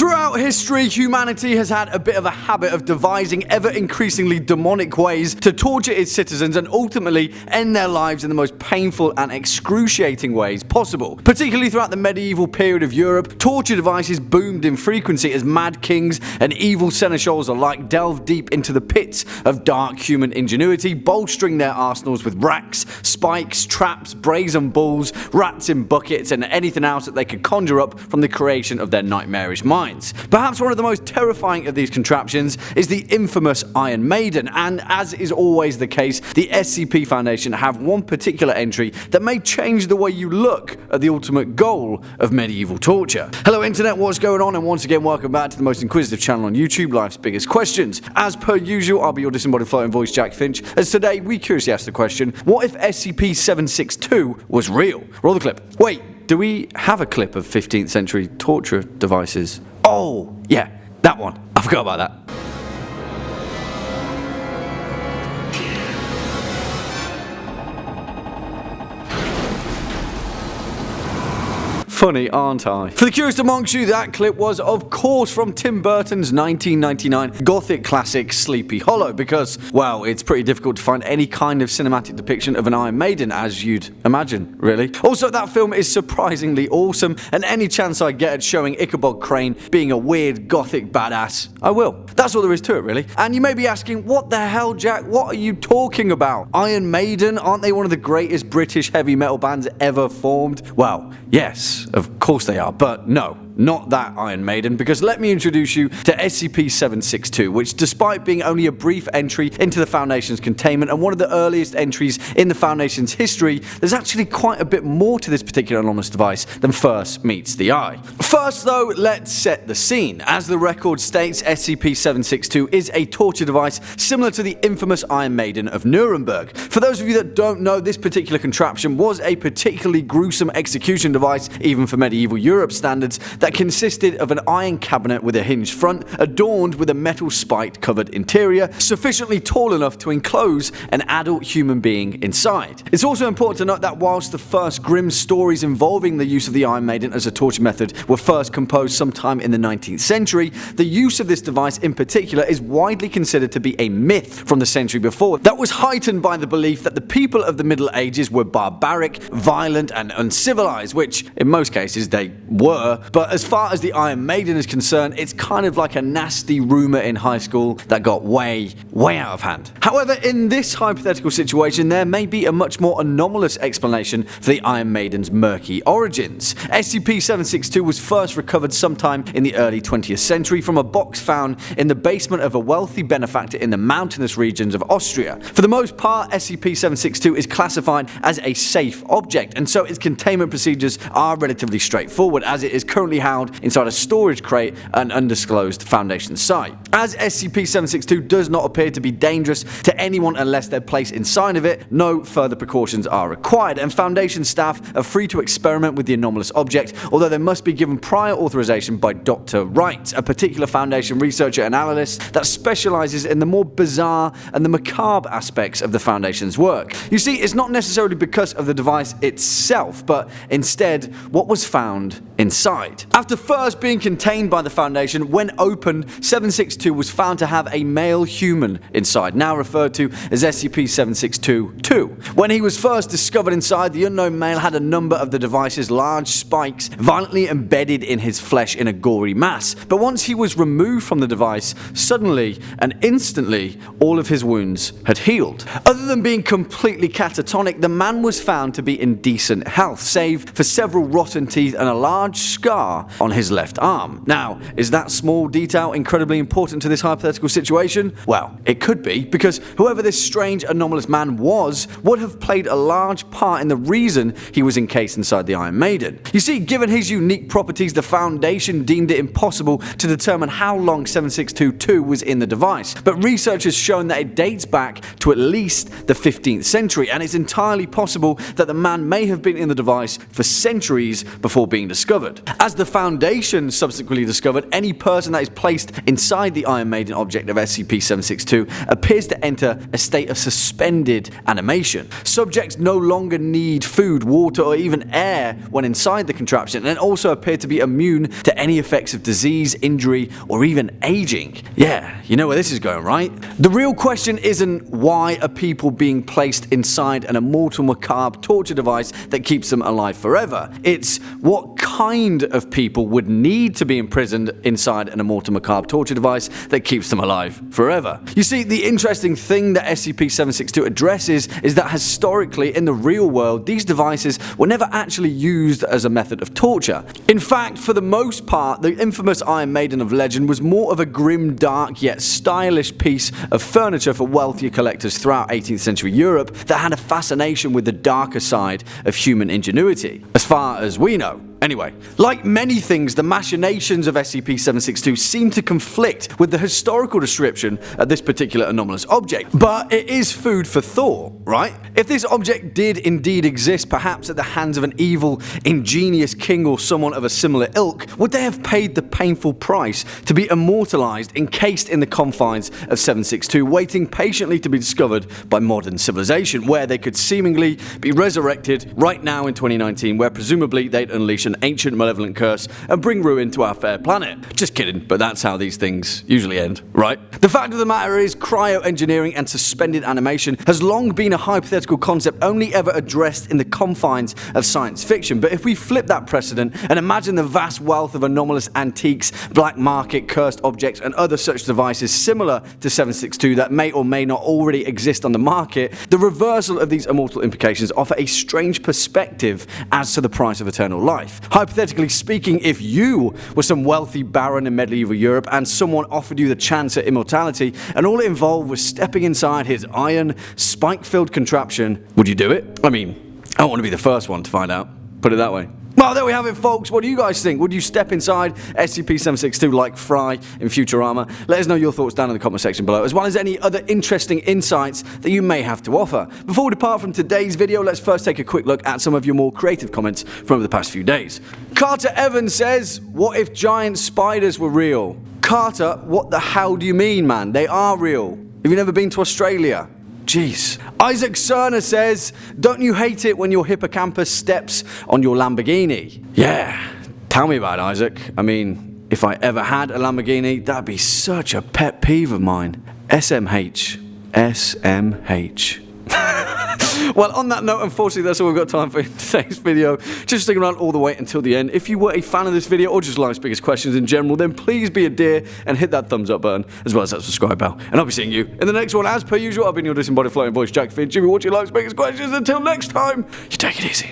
Throughout history, humanity has had a bit of a habit of devising ever increasingly demonic ways to torture its citizens and ultimately end their lives in the most painful and excruciating ways possible. Particularly throughout the medieval period of Europe, torture devices boomed in frequency as mad kings and evil seneschals alike delved deep into the pits of dark human ingenuity, bolstering their arsenals with racks, spikes, traps, brazen bulls, rats in buckets, and anything else that they could conjure up from the creation of their nightmarish minds. Perhaps one of the most terrifying of these contraptions is the infamous Iron Maiden, and as is always the case, the SCP Foundation have one particular entry that may change the way you look at the ultimate goal of medieval torture. Hello internet, what's going on, and once again welcome back to the most inquisitive channel on YouTube, Life's Biggest Questions. As per usual, I'll be your disembodied floating voice, Jack Finch, as today we curiously ask the question, what if SCP-762 was real? Roll the clip. Wait, do we have a clip of 15th century torture devices? Oh, yeah, that one. I forgot about that. Funny, aren't I? For the curious amongst you, that clip was, of course, from Tim Burton's 1999 gothic classic Sleepy Hollow, because, well, it's pretty difficult to find any kind of cinematic depiction of an Iron Maiden, as you'd imagine, really. Also, that film is surprisingly awesome, and any chance I get at showing Ichabod Crane being a weird gothic badass, I will. That's all there is to it, really. And you may be asking, what the hell, Jack? What are you talking about? Iron Maiden? Aren't they one of the greatest British heavy metal bands ever formed? Well, yes, of course they are, but no. Not that Iron Maiden, because let me introduce you to SCP-762, which despite being only a brief entry into the Foundation's containment and one of the earliest entries in the Foundation's history, there's actually quite a bit more to this particular anomalous device than first meets the eye. First though, let's set the scene. As the record states, SCP-762 is a torture device similar to the infamous Iron Maiden of Nuremberg. For those of you that don't know, this particular contraption was a particularly gruesome execution device, even for medieval Europe standards, that consisted of an iron cabinet with a hinged front, adorned with a metal spiked covered interior, sufficiently tall enough to enclose an adult human being inside. It's also important to note that whilst the first grim stories involving the use of the Iron Maiden as a torture method were first composed sometime in the 19th century, the use of this device in particular is widely considered to be a myth from the century before that was heightened by the belief that the people of the Middle Ages were barbaric, violent, and uncivilized, which in most cases they were, but as far as the Iron Maiden is concerned, it's kind of like a nasty rumour in high school that got way out of hand. However, in this hypothetical situation, there may be a much more anomalous explanation for the Iron Maiden's murky origins. SCP-762 was first recovered sometime in the early 20th century from a box found in the basement of a wealthy benefactor in the mountainous regions of Austria. For the most part, SCP-762 is classified as a safe object, and so its containment procedures are relatively straightforward, as it is currently housed inside a storage crate at an undisclosed Foundation site. As SCP-762 does not appear to be dangerous to anyone unless they're placed inside of it, no further precautions are required, and Foundation staff are free to experiment with the anomalous object, although they must be given prior authorization by Dr. Wright, a particular Foundation researcher and analyst that specializes in the more bizarre and the macabre aspects of the Foundation's work. You see, it's not necessarily because of the device itself, but instead what was found inside. After first being contained by the Foundation, when opened, 762 was found to have a male human inside, now referred to as SCP-762-2. When he was first discovered inside, the unknown male had a number of the device's large spikes violently embedded in his flesh in a gory mass, but once he was removed from the device, suddenly and instantly all of his wounds had healed. Other than being completely catatonic, the man was found to be in decent health, save for several rotten teeth and a large scar on his left arm. Now, is that small detail incredibly important to this hypothetical situation? Well, it could be, because whoever this strange anomalous man was would have played a large part in the reason he was encased inside the Iron Maiden. You see, given his unique properties, the Foundation deemed it impossible to determine how long 762-2 was in the device, but research has shown that it dates back to at least the 15th century, and it's entirely possible that the man may have been in the device for centuries before being discovered. As the Foundation subsequently discovered, any person that is placed inside the the Iron Maiden object of SCP-762 appears to enter a state of suspended animation. Subjects no longer need food, water, or even air when inside the contraption, and also appear to be immune to any effects of disease, injury, or even aging. Yeah, you know where this is going, right? The real question isn't why are people being placed inside an immortal macabre torture device that keeps them alive forever. It's what kind of people would need to be imprisoned inside an immortal macabre torture device that keeps them alive forever. You see, the interesting thing that SCP-762 addresses is that historically in the real world these devices were never actually used as a method of torture. In fact, for the most part, the infamous Iron Maiden of legend was more of a grim, dark yet stylish piece of furniture for wealthier collectors throughout 18th century Europe that had a fascination with the darker side of human ingenuity, as far as we know. Anyway, like many things, the machinations of SCP-762 seem to conflict with the historical description of this particular anomalous object, but it is food for thought, right? If this object did indeed exist, perhaps at the hands of an evil, ingenious king or someone of a similar ilk, would they have paid the painful price to be immortalized, encased in the confines of 762, waiting patiently to be discovered by modern civilization, where they could seemingly be resurrected right now in 2019, where presumably they'd unleash an ancient malevolent curse and bring ruin to our fair planet? Just kidding, but that's how these things usually end, right? The fact of the matter is, cryoengineering and suspended animation has long been a hypothetical concept only ever addressed in the confines of science fiction, but if we flip that precedent and imagine the vast wealth of anomalous antiques, black market, cursed objects, and other such devices similar to 762 that may or may not already exist on the market, the reversal of these immortal implications offer a strange perspective as to the price of eternal life. Hypothetically speaking, if you were some wealthy baron in medieval Europe and someone offered you the chance at immortality and all it involved was stepping inside his iron, spike-filled contraption, would you do it? I mean, I don't want to be the first one to find out. Put it that way. Well, there we have it, folks. What do you guys think? Would you step inside SCP-762 like Fry in Futurama? Let us know your thoughts down in the comment section below, as well as any other interesting insights that you may have to offer. Before we depart from today's video, let's first take a quick look at some of your more creative comments from over the past few days. Carter Evans says, "What if giant spiders were real?" Carter, what the hell do you mean, man? They are real. Have you never been to Australia? Jeez. Isaac Cerner says, "Don't you hate it when your hippocampus steps on your Lamborghini?" Yeah, tell me about it, Isaac. I mean, if I ever had a Lamborghini, that'd be such a pet peeve of mine. SMH. SMH. Well, on that note, unfortunately, that's all we've got time for in today's video. Just stick around all the way until the end. If you were a fan of this video, or just Life's Biggest Questions in general, then please be a dear and hit that thumbs up button, as well as that subscribe bell. And I'll be seeing you in the next one. As per usual, I've been your disembodied floating voice, Jack Finch. You've been watching Life's Biggest Questions. Until next time, you take it easy.